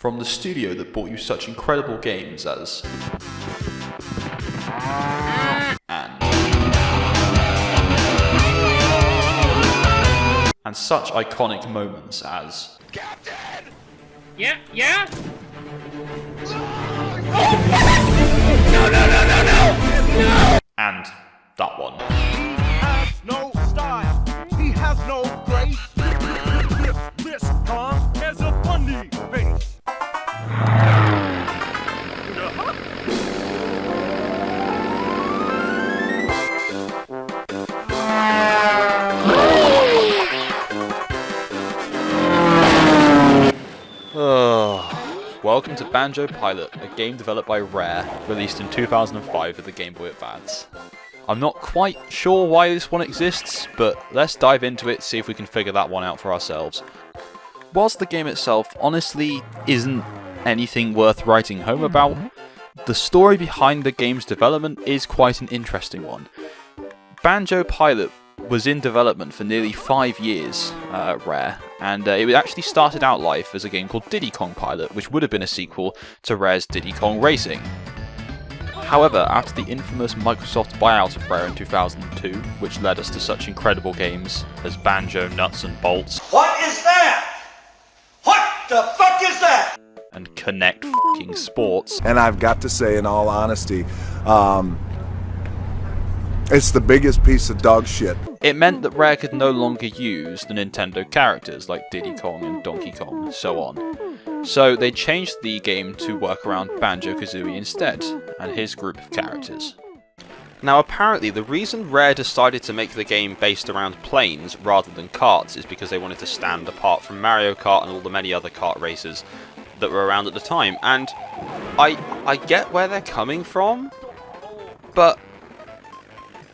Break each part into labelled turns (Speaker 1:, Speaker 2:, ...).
Speaker 1: From the studio that brought you such incredible games as and such iconic moments as
Speaker 2: Captain!
Speaker 3: Yeah?
Speaker 2: No!
Speaker 1: and that one.
Speaker 2: He has no style. He has no grace. This car has a funny face.
Speaker 1: Welcome to Banjo Pilot, a game developed by Rare, released in 2005 for the Game Boy Advance. I'm not quite sure why this one exists, but let's dive into it, see if we can figure that one out for ourselves. Whilst the game itself honestly isn't anything worth writing home about, the story behind the game's development is quite an interesting one. Banjo Pilot was in development for nearly 5 years at Rare, and it actually started out life as a game called Diddy Kong Pilot, which would have been a sequel to Rare's Diddy Kong Racing. However, after the infamous Microsoft buyout of Rare in 2002, which led us to such incredible games as Banjo Nuts and Bolts,
Speaker 4: What is that? What the fuck is that?
Speaker 1: and Connect f***ing Sports,
Speaker 5: And I've got to say, in all honesty, it's the biggest piece of dog shit.
Speaker 1: it meant that Rare could no longer use the Nintendo characters like Diddy Kong and Donkey Kong and so on. So they changed the game to work around Banjo Kazooie instead, and his group of characters. Now apparently the reason Rare decided to make the game based around planes rather than karts is because they wanted to stand apart from Mario Kart and all the many other kart races that were around at the time, and I get where they're coming from, but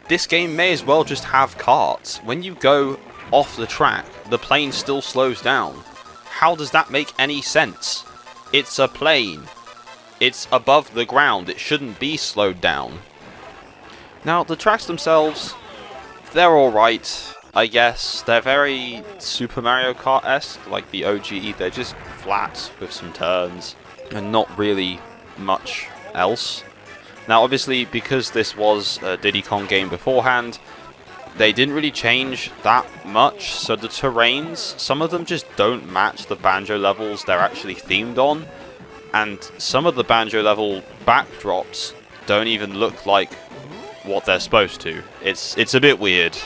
Speaker 1: this game may as well just have karts. When you go off the track, the plane still slows down. How does that make any sense? It's a plane. It's above the ground. It shouldn't be slowed down. Now, the tracks themselves, they're alright, I guess. They're very Super Mario Kart-esque, like the OG. They're just flat with some turns and not really much else. Now, obviously, because this was a Diddy Kong game beforehand, they didn't really change that much, so the terrains, some of them just don't match the Banjo levels they're actually themed on, and some of the Banjo level backdrops don't even look like what they're supposed to. It's a bit weird.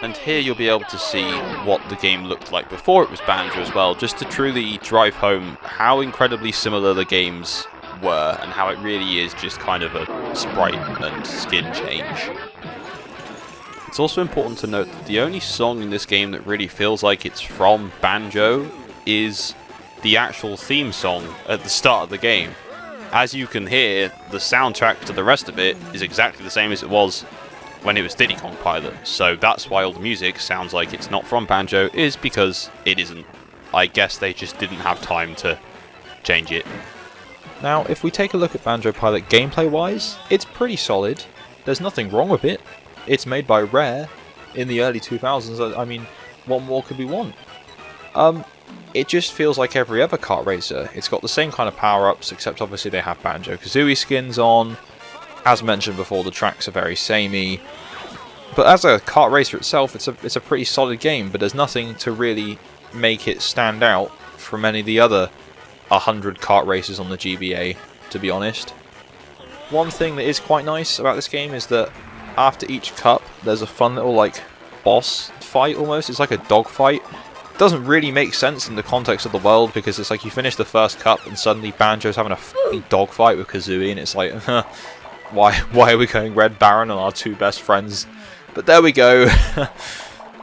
Speaker 1: And here you'll be able to see what the game looked like before it was Banjo as well, just to truly drive home how incredibly similar the games were, and how it really is just kind of a sprite and skin change. It's also important to note that the only song in this game that really feels like it's from Banjo is the actual theme song at the start of the game. As you can hear, the soundtrack to the rest of it is exactly the same as it was when it was Diddy Kong Pilot, so that's why all the music sounds like it's not from Banjo, is because it isn't. I guess they just didn't have time to change it. Now, if we take a look at Banjo Pilot gameplay-wise, it's pretty solid. There's nothing wrong with it. It's made by Rare in the early 2000s. I mean, what more could we want? It just feels like every other kart racer. It's got the same kind of power-ups, except obviously they have Banjo Kazooie skins on. As mentioned before, the tracks are very samey. But as a kart racer itself, it's a pretty solid game, but there's nothing to really make it stand out from any of the other 100 kart races on the GBA, to be honest. One thing that is quite nice about this game is that after each cup, there's a fun little, like, boss fight almost. It's like a dog fight. It doesn't really make sense in the context of the world, because it's like you finish the first cup and suddenly Banjo's having a f***ing dog fight with Kazooie, and it's like, why are we going Red Baron on our two best friends? But there we go.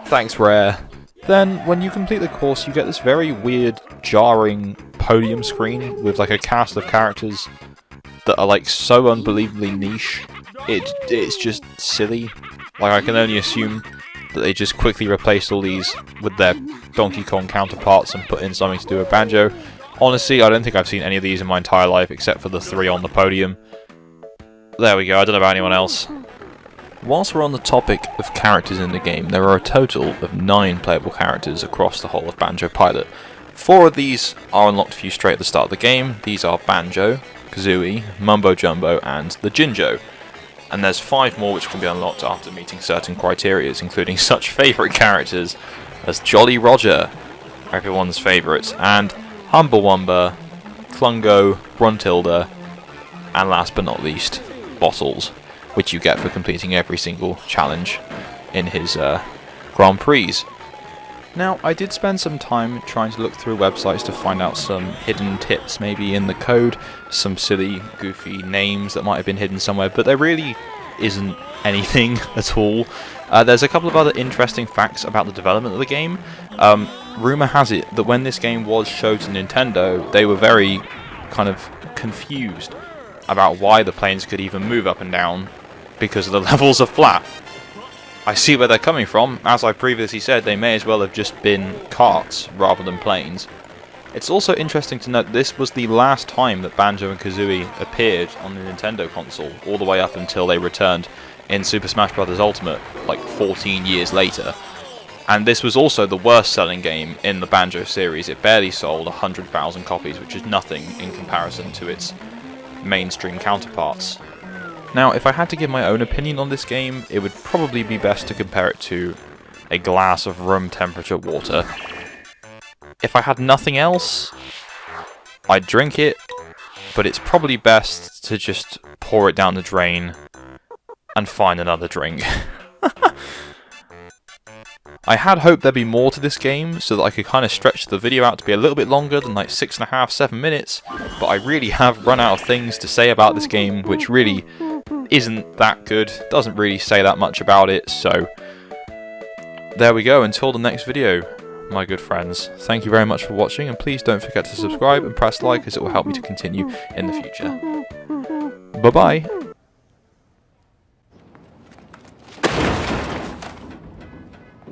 Speaker 1: Thanks, Rare. Then, when you complete the course, you get this very weird, jarring podium screen with like a cast of characters that are like so unbelievably niche. It's just silly. Like, I can only assume that they just quickly replaced all these with their Donkey Kong counterparts and put in something to do with Banjo. Honestly, I don't think I've seen any of these in my entire life except for the 3 on the podium. There we go, I don't know about anyone else. Whilst we're on the topic of characters in the game, there are a total of 9 playable characters across the whole of Banjo Pilot. 4 of these are unlocked for you straight at the start of the game. These are Banjo, Kazooie, Mumbo Jumbo, and the Jinjo. And there's 5 more which can be unlocked after meeting certain criteria, including such favourite characters as Jolly Roger, everyone's favourite, and Humblewumba, Klungo, Gruntilda, and last but not least, Bottles, which you get for completing every single challenge in his Grand Prix. Now, I did spend some time trying to look through websites to find out some hidden tips maybe in the code, some silly, goofy names that might have been hidden somewhere, but there really isn't anything at all. There's a couple of other interesting facts about the development of the game. Rumour has it that when this game was showed to Nintendo, they were very kind of confused about why the planes could even move up and down because the levels are flat. I see where they're coming from. As I previously said, they may as well have just been karts rather than planes. It's also interesting to note this was the last time that Banjo and Kazooie appeared on the Nintendo console, all the way up until they returned in Super Smash Bros. Ultimate, like 14 years later. And this was also the worst selling game in the Banjo series. It barely sold 100,000 copies, which is nothing in comparison to its mainstream counterparts. Now, if I had to give my own opinion on this game, it would probably be best to compare it to a glass of room temperature water. If I had nothing else, I'd drink it, but it's probably best to just pour it down the drain and find another drink. I had hoped there'd be more to this game, so that I could kind of stretch the video out to be a little bit longer than like 6.5, 7 minutes, but I really have run out of things to say about this game, which really isn't that good, doesn't really say that much about it, so there we go. Until the next video, my good friends, thank you very much for watching, and please don't forget to subscribe and press like, as it will help me to continue in the future. Bye bye!